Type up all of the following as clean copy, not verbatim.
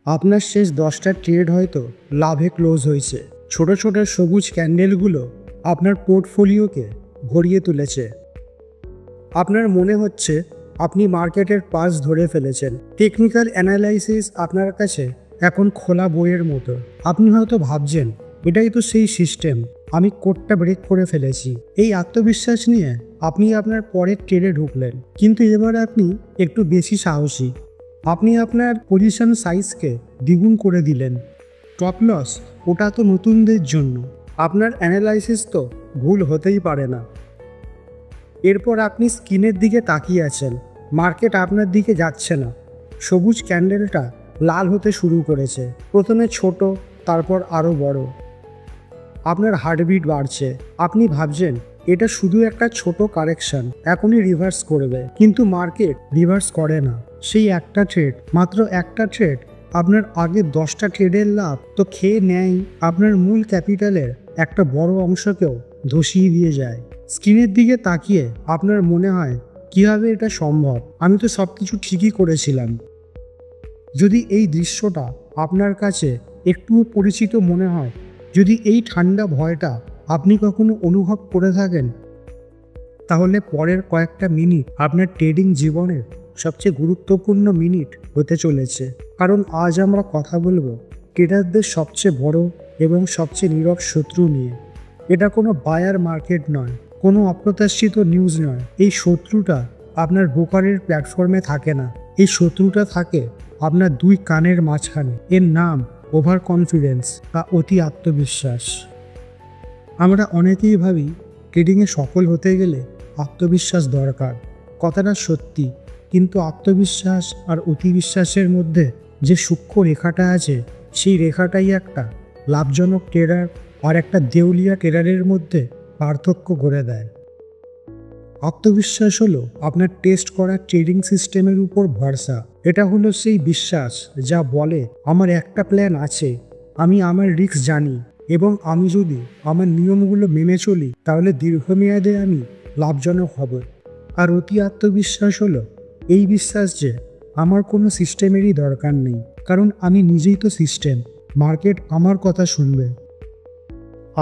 আপনার শেষ 10টা ট্রেড হয়তো লাভে ক্লোজ হয়েছে। ছোট ছোট সবুজ ক্যান্ডেলগুলো আপনার পোর্টফোলিওকে ভরিয়ে তুলেছে। আপনার মনে হচ্ছে আপনি মার্কেটের পাস ধরে ফেলেছেন। টেকনিক্যাল অ্যানালাইসিস আপনার কাছে এখন খোলা বইয়ের মতো। আপনি হয়তো ভাবছেন, এটাই তো সেই সিস্টেম, আমি কোডটা ব্রেক করে ফেলেছি। এই আত্মবিশ্বাস নিয়ে আপনি আপনার পরের ট্রেডে ঢুকলেন, কিন্তু এবার আপনি একটু বেশি সাহসী। আপনি আপনার পজিশন সাইজকে দ্বিগুণ করে দিলেন। স্টপ লস ওটা তো নতুনদের জন্য। আপনার অ্যানালাইসিস তো ভুল হতেই পারে না। এরপর আপনি স্ক্রিনের দিকে তাকিয়ে আছেন। মার্কেট আপনার দিকে যাচ্ছে না। সবুজ ক্যান্ডেলটা লাল হতে শুরু করেছে, প্রথমে ছোট, তারপর আরও বড়। আপনার হার্টবিট বাড়ছে। আপনি ভাবছেন এটা শুধু একটা ছোট কারেকশন, এখনই রিভার্স করবে। কিন্তু মার্কেট রিভার্স করে না। সেই একটা ট্রেড, মাত্র একটা ট্রেড, আপনার আগে 10টা ট্রেডের লাভ তো খেয়ে নেয়। আপনার মূল ক্যাপিটালের একটা বড় অংশকেও ধসিয়ে দিয়ে যায়। স্ক্রিনের দিকে তাকিয়ে আপনার মনে হয়, কিভাবে এটা সম্ভব? আমি তো সব কিছু ঠিকই করেছিলাম। যদি এই দৃশ্যটা আপনার কাছে একটুও পরিচিত মনে হয়, যদি এই ঠান্ডা ভয়টা আপনি কখনো অনুভব করে থাকেন, তাহলে পরের কয়েকটা মিনিট আপনার ট্রেডিং জীবনের সবচেয়ে গুরুত্বপূর্ণ মিনিট হতে চলেছে। কারণ আজ আমরা কথা বলবো ট্রেডারদের সবচেয়ে বড় এবং সবচেয়ে নীরব শত্রু নিয়ে। এটা কোনো বায়ার মার্কেট নয়, কোনো অপ্রত্যাশিত নিউজ নয়। এই শত্রুটা আপনার ব্রোকারের প্ল্যাটফর্মে থাকে না। এই শত্রুটা থাকে আপনার দুই কানের মাঝখানে। এর নাম ওভার কনফিডেন্স বা অতি আত্মবিশ্বাস। আমরা অনেকেই ভাবি ট্রেডিংয়ে সফল হতে গেলে আত্মবিশ্বাস দরকার। কথাটা সত্যি, কিন্তু আত্মবিশ্বাস আর অতিবিশ্বাসের মধ্যে যে সূক্ষ্ম রেখাটা আছে, সেই রেখাটাই একটা লাভজনক ট্রেডার আর একটা দেউলিয়া ট্রেডারের মধ্যে পার্থক্য করে দেয়। আত্মবিশ্বাস হলো আপনার টেস্ট করা ট্রেডিং সিস্টেমের উপর ভরসা। এটা হলো সেই বিশ্বাস যা বলে, আমার একটা প্ল্যান আছে, আমি আমার রিস্ক জানি, এবং আমি যদি আমার নিয়মগুলো মেনে চলি তাহলে দীর্ঘমেয়াদে আমি লাভজনক হব। আর অতি আত্মবিশ্বাস হলো এই বিশ্বাস যে আমার কোনো সিস্টেমেরই দরকার নেই, কারণ আমি নিজেই তো সিস্টেম, মার্কেট আমার কথা শুনবে।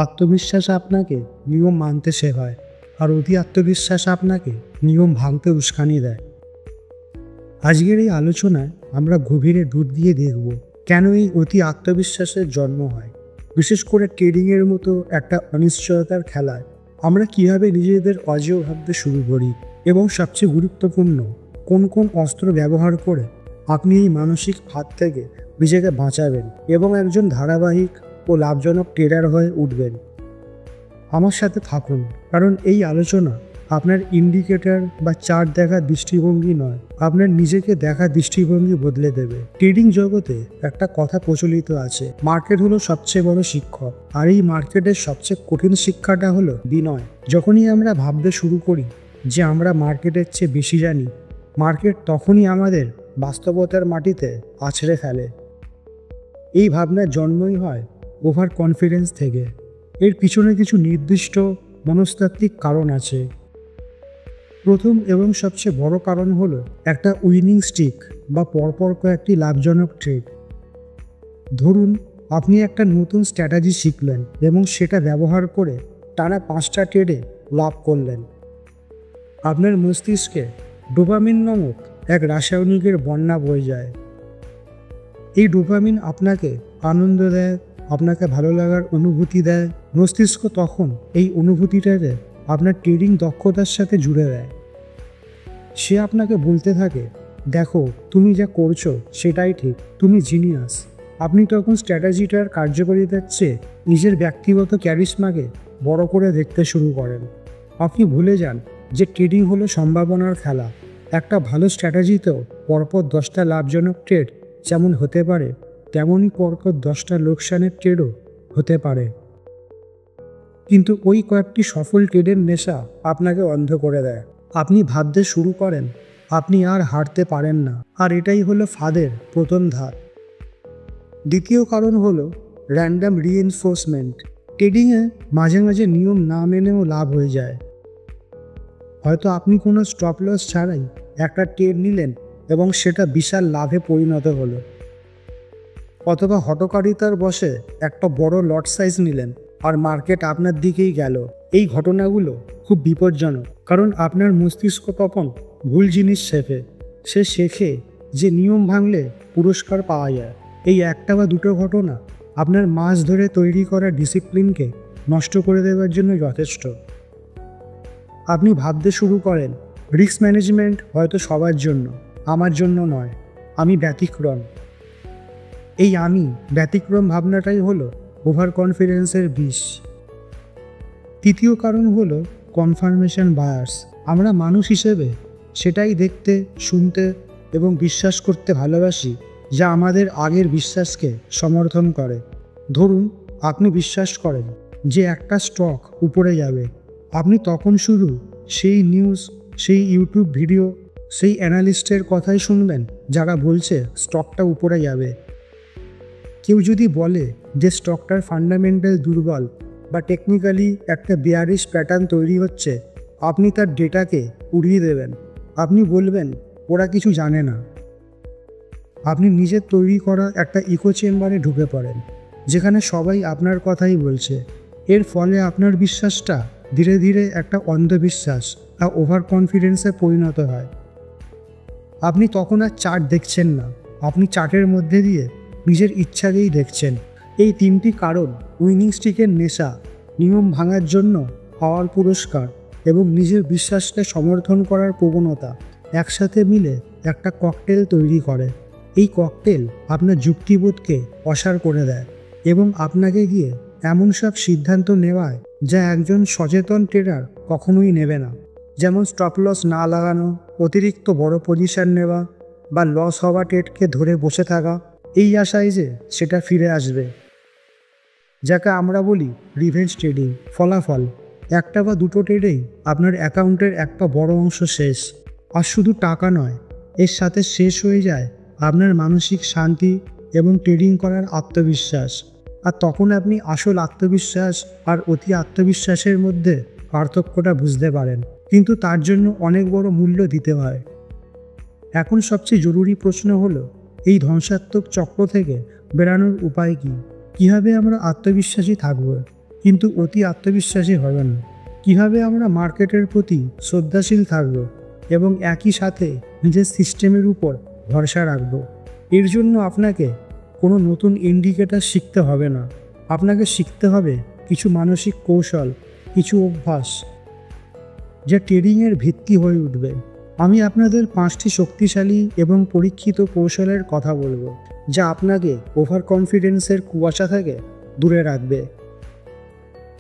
আত্মবিশ্বাস আপনাকে নিয়ম মানতে শেখায়, আর অতি আত্মবিশ্বাস আপনাকে নিয়ম ভাঙতে উস্কানি দেয়। আজকের এই আলোচনায় আমরা গভীরে ডুব দিয়ে দেখব কেন এই অতি আত্মবিশ্বাসের জন্ম হয়। বিশেষ করে ট্রেডিংয়ের মতো একটা অনিশ্চয়তার খেলায় আমরা কীভাবে নিজেদের অজেয় ভাবতে শুরু করি, এবং সবচেয়ে গুরুত্বপূর্ণ, কোন কোন অস্ত্র ব্যবহার করে আপনি এই মানসিক ফাঁদ থেকে নিজেকে বাঁচাবেন এবং একজন ধারাবাহিক ও লাভজনক ট্রেডার হয়ে উঠবেন। আমার সাথে থাকুন, কারণ এই আলোচনা আপনার ইন্ডিকেটর বা চার্ট দেখার দৃষ্টিভঙ্গি নয়, আপনার নিজেকে দেখার দৃষ্টিভঙ্গি বদলে দেবে। ট্রেডিং জগতে একটা কথা প্রচলিত আছে, মার্কেট হলো সবচেয়ে বড় শিক্ষক। আর এই মার্কেটের সবচেয়ে কঠিন শিক্ষাটা হলো বিনয়। যখনই আমরা ভাবতে শুরু করি যে আমরা মার্কেটের চেয়ে বেশি জানি, মার্কেট তখনই আমাদের বাস্তবতার মাটিতে আছড়ে ফেলে। এই ভাবনার জন্মই হয় ওভার কনফিডেন্স থেকে। এর পিছনে কিছু নির্দিষ্ট মনস্তাত্ত্বিক কারণ আছে। প্রথম এবং সবচেয়ে বড় কারণ হলো একটা উইনিং স্ট্রিক বা পরপর কয়েকটি লাভজনক ট্রেড। ধরুন আপনি একটা নতুন স্ট্র্যাটেজি শিখলেন এবং সেটা ব্যবহার করে টানা 5টা ট্রেডে লাভ করলেন। আপনার মস্তিষ্কে ডোপামিন নামক এক রাসায়নিকের বন্যা বয়ে যায়। এই ডোপামিন আপনাকে আনন্দ দেয়, আপনাকে ভালো লাগার অনুভূতি দেয়। মস্তিষ্ক তখন এই অনুভূতিটাকে আপনার ট্রেডিং দক্ষতার সাথে জুড়ে দেয়। সে আপনাকে বলতে থাকে, দেখো তুমি যা করছো সেটাই ঠিক, তুমি জিনিয়াস। আপনি তখন স্ট্র্যাটেজিটার কার্যকারিতার চেয়ে নিজের ব্যক্তিগত ক্যারিশমাকে বড় করে দেখতে শুরু করেন। আপনি ভুলে যান যে ট্রেডিং হলো সম্ভাবনার খেলা। একটা ভালো স্ট্র্যাটেজিতেও পরপর 10টা লাভজনক ট্রেড যেমন হতে পারে, তেমনই পরপর 10টা লোকসানের ট্রেডও হতে পারে। কিন্তু ওই কয়েকটি সফল ট্রেডের নেশা আপনাকে অন্ধ করে দেয়। আপনি ভাবতে শুরু করেন আপনি আর হারতে পারেন না, আর এটাই হলো ফাঁদের প্রথম ধাপ। দ্বিতীয় কারণ হলো র্যান্ডাম রিএনফোর্সমেন্ট। ট্রেডিংয়ে মাঝে মাঝে নিয়ম না মেনেও লাভ হয়ে যায়। হয়তো আপনি কোনো স্টপ লস ছাড়াই একটা ট্রেড নিলেন এবং সেটা বিশাল লাভে পরিণত হলো। অথবা হঠকারিতার বশে একটা বড় লট সাইজ নিলেন আর মার্কেট আপনার দিকেই গেল। এই ঘটনাগুলো খুব বিপজ্জনক, কারণ আপনার মস্তিষ্ক তখন ভুল জিনিস শেখে। সে শেখে যে নিয়ম ভাঙলে পুরস্কার পাওয়া যায়। এই একটা বা দুটো ঘটনা আপনার মাস ধরে তৈরি করা ডিসিপ্লিনকে নষ্ট করে দেওয়ার জন্য যথেষ্ট। আপনি ভাবতে শুরু করেন, রিস্ক ম্যানেজমেন্ট হয়তো সবার জন্য, আমার জন্য নয়, আমি ব্যতিক্রম। এই আমি ব্যতিক্রম ভাবনাটাই হলো ওভার কনফিডেন্সের বিষ। তৃতীয় কারণ হলো কনফার্মেশন বায়াস। আমরা মানুষ হিসেবে সেটাই দেখতে, শুনতে এবং বিশ্বাস করতে ভালোবাসি যা আমাদের আগের বিশ্বাসকে সমর্থন করে। ধরুন আপনি বিশ্বাস করেন যে একটা স্টক উপরে যাবে, আপনি তখন শুধু সেই নিউজ, সেই ইউটিউব ভিডিও, সেই অ্যানালিস্টের কথাই শুনবেন যারা বলছে স্টকটা উপরে যাবে। কেউ যদি বলে যে স্টকটার ফান্ডামেন্টাল দুর্বল বা টেকনিক্যালি একটা বেয়ারিশ প্যাটার্ন তৈরি হচ্ছে, আপনি তার ডেটাকে উড়িয়ে দেবেন। আপনি বলবেন ওরা কিছু জানে না। আপনি নিজের তৈরি করা একটা ইকো চেম্বারে ঢুকে পড়েন যেখানে সবাই আপনার কথাই বলছে। এর ফলে আপনার বিশ্বাসটা ধীরে ধীরে একটা অন্ধবিশ্বাস আর ওভার কনফিডেন্সে পরিণত হয়। আপনি তখন আর চার্ট দেখছেন না, আপনি চার্টের মধ্যে দিয়ে নিজের ইচ্ছাকেই দেখছেন। এই তিনটি কারণ, উইনিং স্ট্রিকের নেশা, নিয়ম ভাঙার জন্য পাওয়ার পুরস্কার এবং নিজের বিশ্বাসকে সমর্থন করার প্রবণতা, একসাথে মিলে একটা ককটেল তৈরি করে। এই ককটেল আপনার যুক্তিবোধকে অসাড় করে দেয় এবং আপনাকে গিয়ে এমন সব সিদ্ধান্ত নেওয়ায় যা একজন সচেতন ট্রেডার কখনোই নেবে না। যেমন স্টপ লস না লাগানো, অতিরিক্ত বড় পজিশন নেওয়া বা লস হওয়া ট্রেডকে ধরে বসে থাকা এই আশায় যে সেটা ফিরে আসবে, যাকে আমরা বলি রিভেঞ্জ ট্রেডিং। ফলাফল, একটা বা দুটো ট্রেডেই আপনার অ্যাকাউন্টের একটা বড় অংশ শেষ। আর শুধু টাকা নয়, এর সাথে শেষ হয়ে যায় আপনার মানসিক শান্তি এবং ট্রেডিং করার আত্মবিশ্বাস। আর তখন আপনি আসল আত্মবিশ্বাস আর অতি আত্মবিশ্বাসের মধ্যে পার্থক্যটা বুঝতে পারেন, কিন্তু তার জন্য অনেক বড় মূল্য দিতে হয়। এখন সবচেয়ে জরুরি প্রশ্ন হলো, এই ধ্বংসাত্মক চক্র থেকে বেরানোর উপায় কী? কীভাবে আমরা আত্মবিশ্বাসী থাকব কিন্তু অতি আত্মবিশ্বাসী হবে না? কীভাবে আমরা মার্কেটের প্রতি শ্রদ্ধাশীল থাকব এবং একই সাথে নিজের সিস্টেমের উপর ভরসা রাখব? এর জন্য আপনাকে কোনো নতুন ইন্ডিকেটর শিখতে হবে না, আপনাকে শিখতে হবে কিছু মানসিক কৌশল, কিছু অভ্যাস যা ট্রেডিংয়ের ভিত্তি হয়ে উঠবে। আমি আপনাদের 5টি শক্তিশালী এবং পরীক্ষিত কৌশলের কথা বলবো যা আপনাকে ওভার কনফিডেন্সের কুয়াশা থেকে দূরে রাখবে।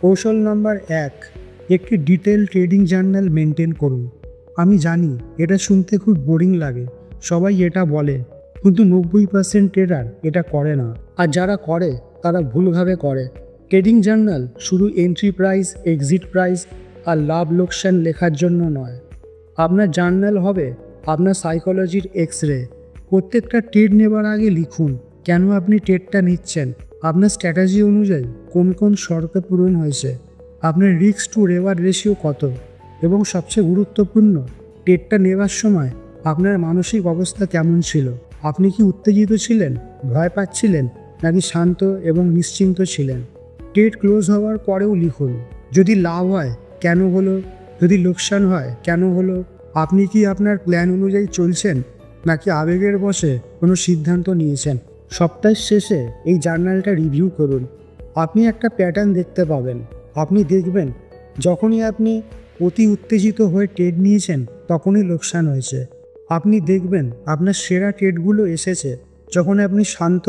কৌশল নাম্বার 1, একটি ডিটেল ট্রেডিং জার্নাল মেনটেন করুন। আমি জানি এটা শুনতে খুব বোরিং লাগে, সবাই এটা বলে, কিন্তু 90% ট্রেডার এটা করে না, আর যারা করে তারা ভুলভাবে করে। ট্রেডিং জার্নাল শুধু এন্ট্রি প্রাইস, এক্সিট প্রাইস আর লাভ লোকসান লেখার জন্য নয়। আপনার জার্নাল হবে আপনার সাইকোলজির এক্স-রে। প্রত্যেকটা ট্রেড নেবার আগে লিখুন কেন আপনি ট্রেডটা নিচ্ছেন, আপনার স্ট্র্যাটেজি অনুযায়ী কোন কোন শর্ত পূরণ হয়েছে, আপনার রিস্ক টু রেওয়ার্ড রেশিও কত, এবং সবচেয়ে গুরুত্বপূর্ণ, ট্রেডটা নেওয়ার সময় আপনার মানসিক অবস্থা কেমন ছিল। আপনি কি উত্তেজিত ছিলেন, ভয় পাচ্ছিলেন, নাকি শান্ত এবং নিশ্চিন্ত ছিলেন? ট্রেড ক্লোজ হওয়ার পরেও লিখুন, যদি লাভ হয় কেন হলো, যদি লোকসান হয় কেন হলো। আপনি কি আপনার প্ল্যান অনুযায়ী চলছেন নাকি আবেগের বশে কোনো সিদ্ধান্ত নিয়েছেন? সপ্তাহের শেষে এই জার্নালটা রিভিউ করুন। আপনি একটা প্যাটার্ন দেখতে পাবেন। আপনি দেখবেন যখনই আপনি অতি উত্তেজিত হয়ে ট্রেড নিয়েছেন তখনই লোকসান হয়েছে। আপনি দেখবেন আপনার সেরা ট্রেডগুলো এসেছে যখন আপনি শান্ত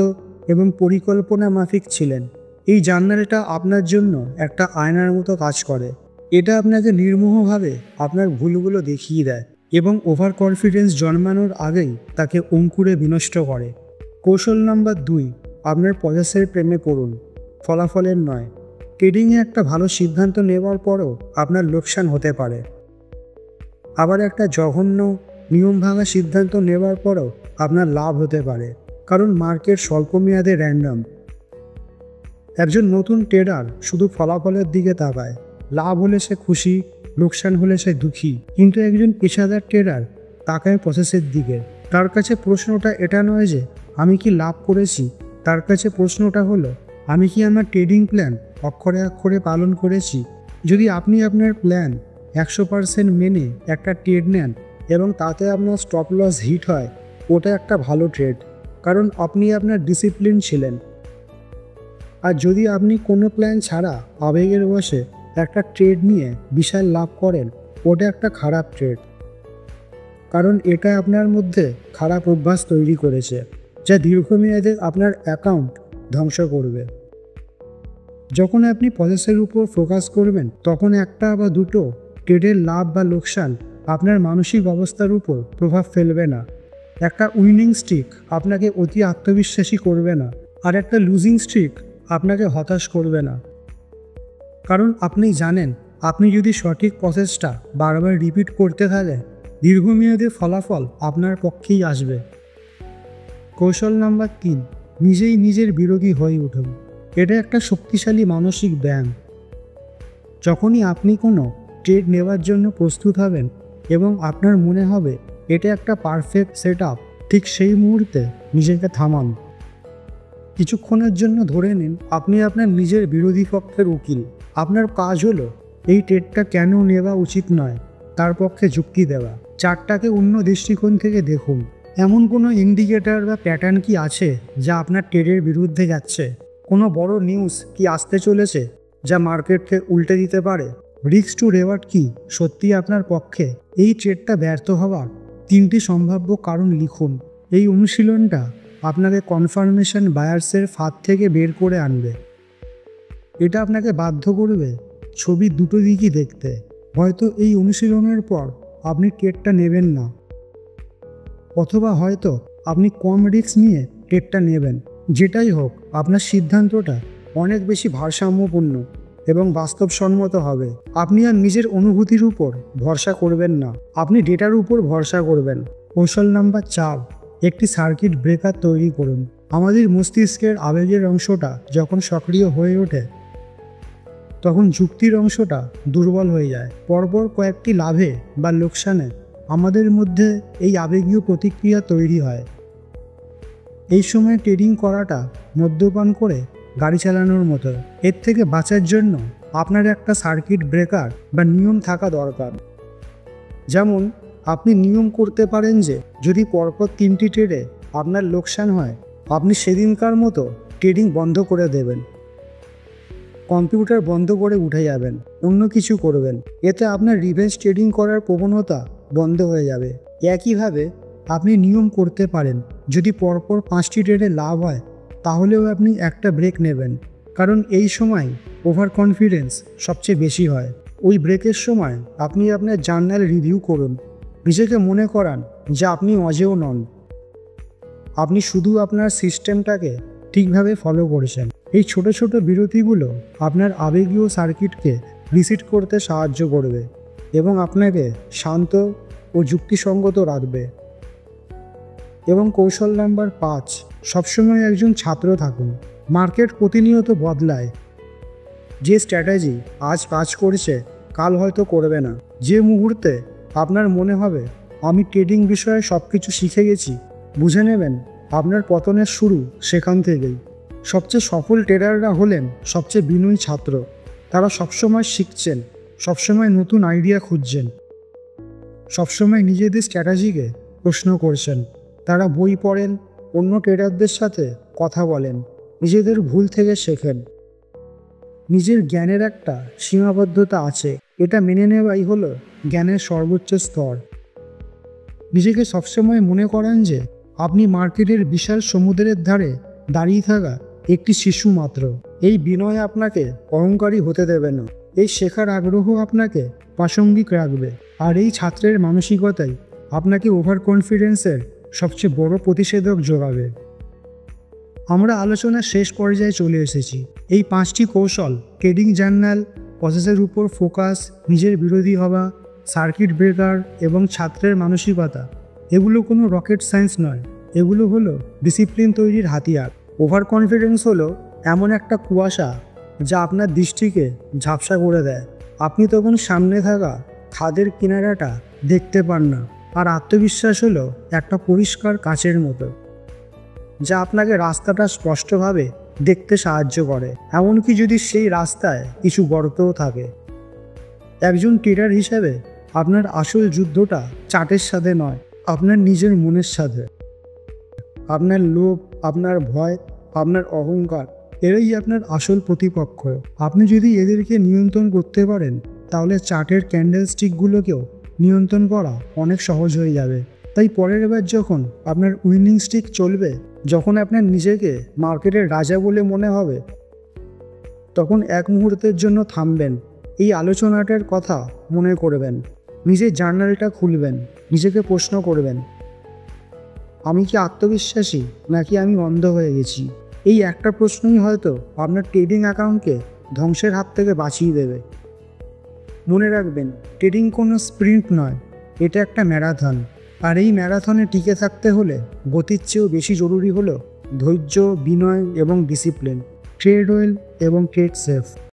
এবং পরিকল্পনা মাফিক ছিলেন। এই জার্নালটা আপনার জন্য একটা আয়নার মতো কাজ করে। এটা আপনাকে নির্মোহভাবে আপনার ভুলগুলো দেখিয়ে দেয় এবং ওভার কনফিডেন্স জন্মানোর আগেই তাকে অঙ্কুরে বিনষ্ট করে। কৌশল নাম্বার 2, আপনার প্রসেসের প্রেমে পড়ুন, ফলাফলের নয়। ট্রেডিংয়ে একটা ভালো সিদ্ধান্ত নেওয়ার পরও আপনার লোকসান হতে পারে, আবার একটা জঘন্য নিয়ম ভাঙা সিদ্ধান্ত নেওয়ার পরও আপনার লাভ হতে পারে, কারণ মার্কেট স্বল্পমেয়াদে র্যান্ডম। একজন নতুন ট্রেডার শুধু ফলাফলের দিকে তাকায়, লাভ হলে সে খুশি, লোকসান হলে সে দুঃখী। কিন্তু একজন পেশাদার ট্রেডার তাকায় প্রসেসের দিকে। তার কাছে প্রশ্নটা এটা নয় যে আমি কি লাভ করেছি, তার কাছে প্রশ্নটা হলো, আমি কি আমার ট্রেডিং প্ল্যান অক্ষরে অক্ষরে পালন করেছি? যদি আপনি আপনার প্ল্যান 100% মেনে একটা ট্রেড নেন এবং তাতে আপনার স্টপ লস হিট হয়, ওটা একটা ভালো ট্রেড, কারণ আপনি আপনার ডিসিপ্লিন ছিলেন। আর যদি আপনি কোনো প্ল্যান ছাড়া আবেগের বশে একটা ট্রেড নিয়ে বিশাল লাভ করেন, ওটা একটা খারাপ ট্রেড, কারণ এটা আপনার মধ্যে খারাপ অভ্যাস তৈরি করেছে, যা দীর্ঘমেয়াদে আপনার অ্যাকাউন্ট ধ্বংস করবে। যখন আপনি প্রসেসের উপর ফোকাস করবেন, তখন একটা বা দুটো ট্রেডের লাভ বা লোকসান আপনার মানসিক অবস্থার উপর প্রভাব ফেলবে না। একটা উইনিং স্ট্রিক আপনাকে অতি আত্মবিশ্বাসী করবে না, আর একটা লুজিং স্ট্রিক আপনাকে হতাশ করবে না, কারণ আপনি জানেন আপনি যদি সঠিক প্রসেসটা বারবার রিপিট করতে থাকেন, দীর্ঘমেয়াদী ফলাফল আপনার পক্ষেই আসবে। কৌশল নাম্বার 3, নিজেই নিজের বিরোধী হয়ে উঠুন। এটা একটা শক্তিশালী মানসিক ব্যায়াম। যখনই আপনি কোনো ট্রেড নেওয়ার জন্য প্রস্তুত হবেন এবং আপনার মনে হবে এটা একটা পারফেক্ট সেট আপ, ঠিক সেই মুহূর্তে নিজেকে থামান। কিছুক্ষণের জন্য ধরে নিন আপনি আপনার নিজের বিরোধী পক্ষের উকিল। আপনার কাজ হলো এই ট্রেডটা কেন নেওয়া উচিত নয় তার পক্ষে যুক্তি দেওয়া। চার্টটাকে অন্য দৃষ্টিকোণ থেকে দেখুন। এমন কোনো ইন্ডিকেটর বা প্যাটার্ন কি আছে যা আপনার ট্রেডের বিরুদ্ধে যাচ্ছে? কোনো বড় নিউজ কি আসতে চলেছে যা মার্কেটকে উল্টে দিতে পারে? রিস্ক টু রেওয়ার্ড কি সত্যি আপনার পক্ষে? এই ট্রেডটা ব্যর্থ হওয়ার 3টি সম্ভাব্য কারণ লিখুন। এই অনুশীলনটা আপনাকে কনফার্মেশন বায়ার্সের ফাঁদ থেকে বের করে আনবে। এটা আপনাকে বাধ্য করবে ছবির দুটো দিকই দেখতে। হয়তো এই অনুশীলনের পর আপনি ট্রেডটা নেবেন না, অথবা হয়তো আপনি কম রিস্ক নিয়ে ট্রেডটা নেবেন। যেটাই হোক, আপনার সিদ্ধান্তটা অনেক বেশি ভারসাম্যপূর্ণ এবং বাস্তবসম্মত হবে। আপনি আর নিজের অনুভূতির উপর ভরসা করবেন না, আপনি ডেটার উপর ভরসা করবেন। কৌশল নাম্বার 4, একটি সার্কিট ব্রেকার তৈরি করুন। আমাদের মস্তিষ্কের আবেগের অংশটা যখন সক্রিয় হয়ে ওঠে, তখন যুক্তির অংশটা দুর্বল হয়ে যায়। পরপর কয়েকটি লাভে বা লোকসানে আমাদের মধ্যে এই আবেগীয় প্রতিক্রিয়া তৈরি হয়। এই সময় ট্রেডিং করাটা মদ্যপান করে গাড়ি চালানোর মতো। এর থেকে বাঁচার জন্য আপনার একটা সার্কিট ব্রেকার বা নিয়ম থাকা দরকার। যেমন আপনি নিয়ম করতে পারেন যে যদি পরপর 3টি ট্রেডে আপনার লোকসান হয়, আপনি সেদিনকার মতো ট্রেডিং বন্ধ করে দেবেন, কম্পিউটার বন্ধ করে উঠে যাবেন, অন্য কিছু করবেন। এতে আপনার রিভেঞ্জ ট্রেডিং করার প্রবণতা বন্ধ হয়ে যাবে। একইভাবে আপনি নিয়ম করতে পারেন যদি পরপর 5টি ট্রেডে লাভ হয়, তাহলেও আপনি একটা ব্রেক নেবেন, কারণ এই সময় ওভার কনফিডেন্স সবচেয়ে বেশি হয়। ওই ব্রেকের সময় আপনি আপনার জার্নাল রিভিউ করুন, নিজেকে মনে করান যে আপনি অজেয় নন, আপনি শুধু আপনার সিস্টেমটাকে ঠিকভাবে ফলো করেছেন। এই ছোট ছোট বিরতিগুলো আপনার আবেগীয় সার্কিটকে রিসেট করতে সাহায্য করবে এবং আপনাকে শান্ত ও যুক্তিসঙ্গত রাখবে। এবং কৌশল নাম্বার 5, সবসময় একজন ছাত্র থাকুন। মার্কেট প্রতিনিয়ত বদলায়। যে স্ট্র্যাটেজি আজ কাজ করছে কাল হয়তো করবে না। যে মুহূর্তে আপনার মনে হবে আমি ট্রেডিং বিষয়ে সব কিছু শিখে গেছি, বুঝে নেবেন আপনার পতনের শুরু সেখান থেকেই। সবচেয়ে সফল ট্রেডাররা হলেন সবচেয়ে বিনয়ী ছাত্র। তারা সবসময় শিখছেন, সবসময় নতুন আইডিয়া খুঁজছেন, সবসময় নিজেদের স্ট্র্যাটেজিকে প্রশ্ন করছেন। তারা বই পড়েন, অন্য ট্রেডারদের সাথে কথা বলেন, নিজেদের ভুল থেকে শেখেন। নিজের জ্ঞানের একটা সীমাবদ্ধতা আছে, এটা মেনে নেওয়াই হলো জ্ঞানের সর্বোচ্চ স্তর। নিজেকে সবসময় মনে করান যে আপনি মার্কেটের বিশাল সমুদ্রের ধারে দাঁড়িয়ে থাকা একটি শিশু মাত্র। এই বিনয় আপনাকে অহংকারী হতে দেবে না। এই শেখার আগ্রহ আপনাকে প্রাসঙ্গিক রাখবে। আর এই ছাত্রের মানসিকতাই আপনাকে ওভার কনফিডেন্সের সবচেয়ে বড় প্রতিষেধক যোগাবে। আমরা আলোচনার শেষ পর্যায়ে চলে এসেছি। এই 5টি কৌশল, ট্রেডিং জার্নাল, প্রসেসের উপর ফোকাস, নিজের বিরোধী হওয়া, সার্কিট ব্রেকার এবং ছাত্রের মানসিকতা, এগুলো কোনো রকেট সায়েন্স নয়, এগুলো হলো ডিসিপ্লিন তৈরির হাতিয়ার। ওভার কনফিডেন্স হলো এমন একটা কুয়াশা যা আপনার দৃষ্টিকে ঝাপসা করে দেয়। আপনি তখন সামনে থাকা খাদের কিনারাটা দেখতে পান না। আর আত্মবিশ্বাস হলো একটা পরিষ্কার কাচের মতো, যা আপনাকে রাস্তাটা স্পষ্টভাবে দেখতে সাহায্য করে, এমনকি যদি সেই রাস্তায় কিছু গর্তও থাকে। একজন ট্রেডার হিসেবে আপনার আসল যুদ্ধটা চার্টের সাথে নয়, আপনার নিজের মনের সাথে। আপনার লোভ, আপনার ভয়, আপনার অহংকার, এরাই আপনার আসল প্রতিপক্ষ। আপনি যদি এদেরকে নিয়ন্ত্রণ করতে পারেন, তাহলে চার্টের ক্যান্ডেল স্টিকগুলোকেও নিয়ন্ত্রণ করা অনেক সহজ হয়ে যাবে। তাই পরের বার যখন আপনার উইনিং স্টিক চলবে, যখন আপনার নিজেকে মার্কেটের রাজা বলে মনে হবে, তখন এক মুহূর্তের জন্য থামবেন, এই আলোচনাটার কথা মনে করবেন, নিজের জার্নালটা খুলবেন, নিজেকে প্রশ্ন করবেন, আমি কি আত্মবিশ্বাসী নাকি আমি অন্ধ হয়ে গেছি? এই একটা প্রশ্নই হয়তো আপনার ট্রেডিং অ্যাকাউন্টকে ধ্বংসের হাত থেকে বাঁচিয়ে দেবে। মনে রাখবেন, ট্রেডিং কোনো স্প্রিন্ট নয়, এটা একটা ম্যারাথন। আর এই ম্যারাথনে টিকে থাকতে হলে গতির চেয়েও বেশি জরুরি হলো ধৈর্য, বিনয় এবং ডিসিপ্লিন। ট্রেড ওয়েল এবং ট্রেড সেফ।